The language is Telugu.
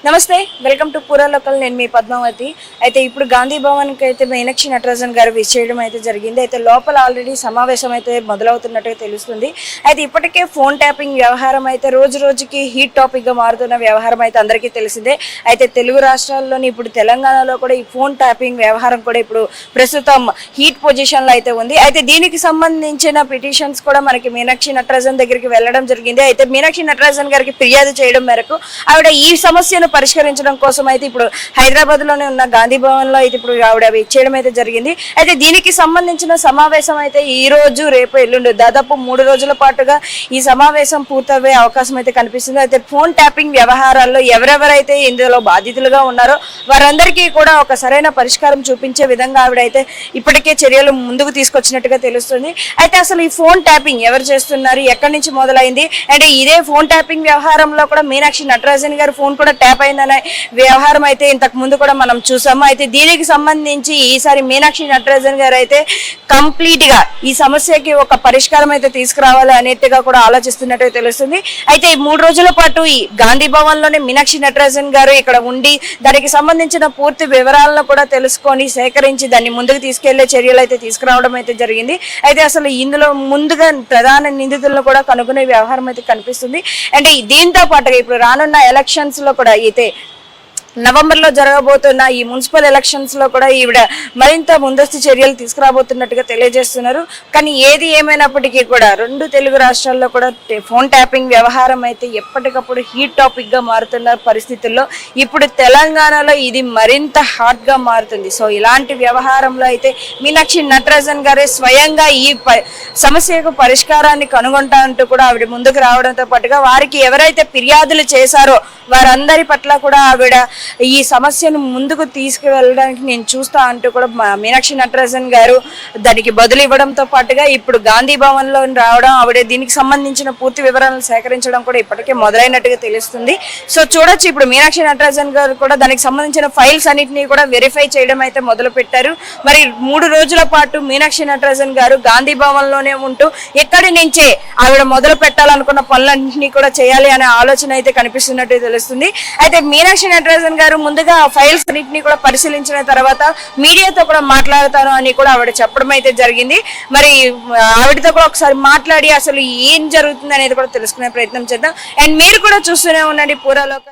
నమస్తే, వెల్కమ్ టు పూరా లోకల్. నేను మీ పద్మావతి. అయితే ఇప్పుడు గాంధీ భవన్కి అయితే మీనాక్షి నటరాజన్ గారు విష్ చేయడం అయితే జరిగింది. అయితే లోపల ఆల్రెడీ సమావేశం అయితే మొదలవుతున్నట్టుగా తెలుస్తుంది. అయితే ఇప్పటికే ఫోన్ ట్యాపింగ్ వ్యవహారం అయితే రోజు రోజుకి హీట్ టాపిక్గా మారుతున్న వ్యవహారం అయితే అందరికీ తెలిసిందే. అయితే తెలుగు రాష్ట్రాల్లోని ఇప్పుడు తెలంగాణలో కూడా ఈ ఫోన్ ట్యాపింగ్ వ్యవహారం కూడా ఇప్పుడు ప్రస్తుతం హీట్ పొజిషన్లో అయితే ఉంది. అయితే దీనికి సంబంధించిన పిటిషన్స్ కూడా మనకి మీనాక్షి నటరాజన్ దగ్గరికి వెళ్ళడం జరిగింది. అయితే మీనాక్షి నటరాజన్ గారికి ఫిర్యాదు చేయడం మేరకు ఆవిడ ఈ సమస్యను పరిష్కరించడం కోసం అయితే ఇప్పుడు హైదరాబాద్ లోనే ఉన్న గాంధీ భవన్ లో అయితే ఇప్పుడు ఆవిడ ఇచ్చేయడం అయితే జరిగింది. అయితే దీనికి సంబంధించిన సమావేశం అయితే ఈ రోజు రేపు ఎల్లుండి దాదాపు 3 రోజుల పాటుగా ఈ సమావేశం పూర్తయ్యే అవకాశం అయితే కనిపిస్తుంది. అయితే ఫోన్ ట్యాపింగ్ వ్యవహారాల్లో ఎవరెవరైతే ఇందులో బాధితులుగా ఉన్నారో వారందరికీ కూడా ఒక సరైన పరిష్కారం చూపించే విధంగా ఆవిడైతే ఇప్పటికే చర్యలు ముందుకు తీసుకొచ్చినట్టుగా తెలుస్తుంది. అయితే అసలు ఈ ఫోన్ ట్యాపింగ్ ఎవరు చేస్తున్నారు, ఎక్కడి నుంచి మొదలైంది, అంటే ఇదే ఫోన్ ట్యాపింగ్ వ్యవహారంలో కూడా మీనాక్షి నటరాజన్ గారి ఫోన్ కూడా ట్యాప్ అయిందనే వ్యవహారం అయితే ఇంతకు ముందు కూడా మనం చూసాము. అయితే దీనికి సంబంధించి ఈసారి మీనాక్షి నటరాజన్ గారు అయితే కంప్లీట్ గా ఈ సమస్యకి ఒక పరిష్కారం అయితే తీసుకురావాలి అనేట్టుగా కూడా ఆలోచిస్తున్నట్టు తెలుస్తుంది. అయితే ఈ 3 రోజుల పాటు ఈ గాంధీ భవన్ లోనే మీనాక్షి నటరాజన్ గారు ఇక్కడ ఉండి దానికి సంబంధించిన పూర్తి వివరాలను కూడా తెలుసుకొని సేకరించి దాన్ని ముందుకు తీసుకెళ్లే చర్యలు అయితే తీసుకురావడం అయితే జరిగింది. అయితే అసలు ఇందులో ముందుగా ప్రధాన నిందితులను కూడా కనుగొనే వ్యవహారం అయితే కనిపిస్తుంది. అంటే దీంతో పాటుగా ఇప్పుడు రానున్న ఎలక్షన్స్ లో కూడా అయితే నవంబర్ లో జరగబోతున్న ఈ మున్సిపల్ ఎలక్షన్స్ లో కూడా ఈవిడ మరింత ముందస్తు చర్యలు తీసుకురాబోతున్నట్టుగా తెలియజేస్తున్నారు. కానీ ఏది ఏమైనప్పటికీ కూడా 2 తెలుగు రాష్ట్రాల్లో కూడా ఫోన్ ట్యాపింగ్ వ్యవహారం అయితే ఎప్పటికప్పుడు హీట్ టాపిక్ గా మారుతున్న పరిస్థితుల్లో ఇప్పుడు తెలంగాణలో ఇది మరింత హాట్ గా మారుతుంది. సో ఇలాంటి వ్యవహారంలో అయితే మీనాక్షి నటరాజన్ గారే స్వయంగా ఈ సమస్యకు పరిష్కారాన్ని కనుగొంటా అంటూ కూడా ఆవిడ ముందుకు రావడంతో పాటుగా వారికి ఎవరైతే ఫిర్యాదులు చేశారో వారందరి పట్ల కూడా ఆవిడ ఈ సమస్యను ముందుకు తీసుకువెళ్ళడానికి నేను చూస్తా అంటూ కూడా మీనాక్షి నటరాజన్ గారు దానికి బదులు ఇవ్వడంతో పాటుగా ఇప్పుడు గాంధీ భవన్ లో రావడం, ఆవిడ దీనికి సంబంధించిన పూర్తి వివరాలను సేకరించడం కూడా ఇప్పటికే మొదలైనట్టుగా తెలుస్తుంది. సో చూడొచ్చు, ఇప్పుడు మీనాక్షి నటరాజన్ గారు కూడా దానికి సంబంధించిన ఫైల్స్ అన్నింటినీ కూడా వెరిఫై చేయడం అయితే మొదలు పెట్టారు. మరి 3 రోజుల పాటు మీనాక్షి నటరాజన్ గారు గాంధీ భవన్ లోనే ఉంటూ ఎక్కడి నుంచే ఆవిడ మొదలు పెట్టాలనుకున్న పనులన్నింటినీ కూడా చేయాలి అనే ఆలోచన అయితే కనిపిస్తున్నట్టు తెలుస్తుంది. అయితే మీనాక్షి నటరాజన్ గారు ముందుగా ఫైల్స్ అన్నింటినీ కూడా పరిశీలించిన తర్వాత మీడియాతో కూడా మాట్లాడతాను అని కూడా ఆవిడ చెప్పడం అయితే జరిగింది. మరి ఆవిడతో కూడా ఒకసారి మాట్లాడి అసలు ఏం జరుగుతుంది అనేది కూడా తెలుసుకునే ప్రయత్నం చేద్దాం. అండ్ మీరు కూడా చూస్తూనే ఉండండి పూరా లోకల్.